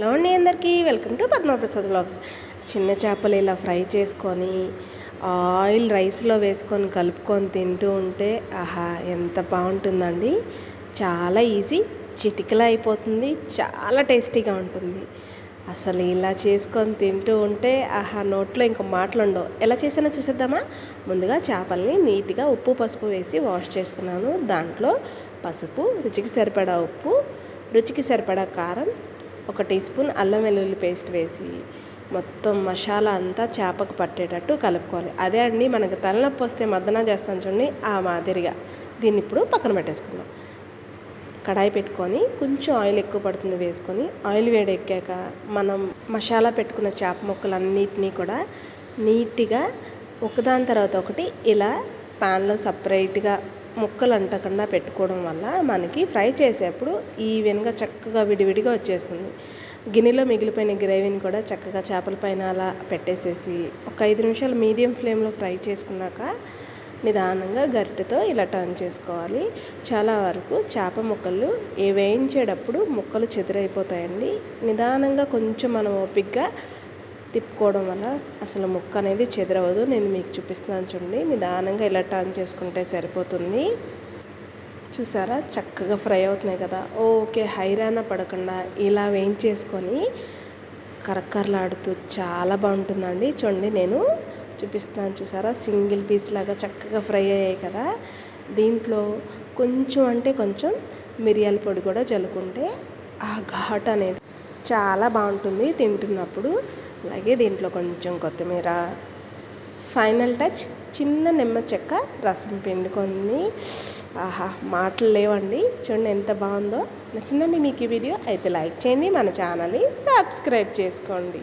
Hello అండి, అందరికీ welcome to Padma Prasad vlogs. చిన్న చేపలు ఇలా ఫ్రై చేసుకొని ఆయిల్ రైస్లో వేసుకొని కలుపుకొని తింటూ ఉంటే ఆహా ఎంత బాగుంటుందండి. చాలా ఈజీ, చిటికలా అయిపోతుంది, చాలా టేస్టీగా ఉంటుంది. అసలు ఇలా చేసుకొని తింటూ ఉంటే ఆహా నోట్లో ఇంక మాటలు ఉండవు. ఎలా చేసానో చూసేద్దామా. ముందుగా చేపల్ని నీట్గా ఉప్పు పసుపు వేసి వాష్ చేసుకున్నాను. దాంట్లో పసుపు, రుచికి సరిపడా ఉప్పు, రుచికి సరిపడా కారం, 1 టీ స్పూన్ అల్లం వెల్లుల్లి పేస్ట్ వేసి మొత్తం మసాలా అంతా చేపకు పట్టేటట్టు కలుపుకోవాలి. అదే అండి, మనకు తలనొప్పి వస్తే మద్దన చేస్తాను చూడండి, ఆ మాదిరిగా. దీన్ని ఇప్పుడు పక్కన పెట్టేసుకుందాం. కడాయి పెట్టుకొని కొంచెం ఆయిల్ ఎక్కువ పడుతుంది వేసుకొని, ఆయిల్ వేడెక్కాక మనం మసాలా పెట్టుకున్న చేప ముక్కలన్నిటినీ కూడా నీట్గా ఒకదాని తర్వాత ఒకటి ఇలా ప్యాన్లో సపరేట్గా ముక్కలు అంటకుండా పెట్టుకోవడం వల్ల మనకి ఫ్రై చేసేప్పుడు ఈవెన్గా చక్కగా విడివిడిగా వచ్చేస్తుంది. గిన్నెలో మిగిలిపోయిన గ్రేవీని కూడా చక్కగా చేపల పైన అలా పెట్టేసేసి ఒక 5 నిమిషాలు మీడియం ఫ్లేమ్లో ఫ్రై చేసుకున్నాక నిదానంగా గరిటెతో ఇలా టర్న్ చేసుకోవాలి. చాలా వరకు చేప ముక్కలు వేయించేటప్పుడు ముక్కలు చెదిరైపోతాయండి. నిదానంగా కొంచెం మనం ఓపికగా తిప్పుకోవడం వల్ల అసలు ముక్క అనేది చెదరవదు. నేను మీకు చూపిస్తున్నాను చూడండి. నిదానంగా ఇలా టర్న్ చేసుకుంటే సరిపోతుంది. చూసారా, చక్కగా ఫ్రై అవుతున్నాయి కదా. ఓకే, హైరాణ పడకుండా ఇలా వేయించేసుకొని కరకరలాడుతూ చాలా బాగుంటుందండి. చూడండి, నేను చూపిస్తున్నాను చూసారా, సింగిల్ పీస్ లాగా చక్కగా ఫ్రై అయ్యాయి కదా. దీంట్లో కొంచెం అంటే కొంచెం మిరియాల పొడి కూడా జల్లుకుంటే ఆ ఘాట్ అనేది చాలా బాగుంటుంది తింటున్నప్పుడు. అలాగే దీంట్లో కొంచెం కొత్తిమీర, ఫైనల్ టచ్ చిన్న నిమ్మ చెక్క రసం పిండుకొని ఆహా మాటలు లేవండి. చూడండి ఎంత బాగుందో. నచ్చిందండి మీకు ఈ వీడియో? అయితే లైక్ చేయండి, మన ఛానల్ని సబ్స్క్రైబ్ చేసుకోండి.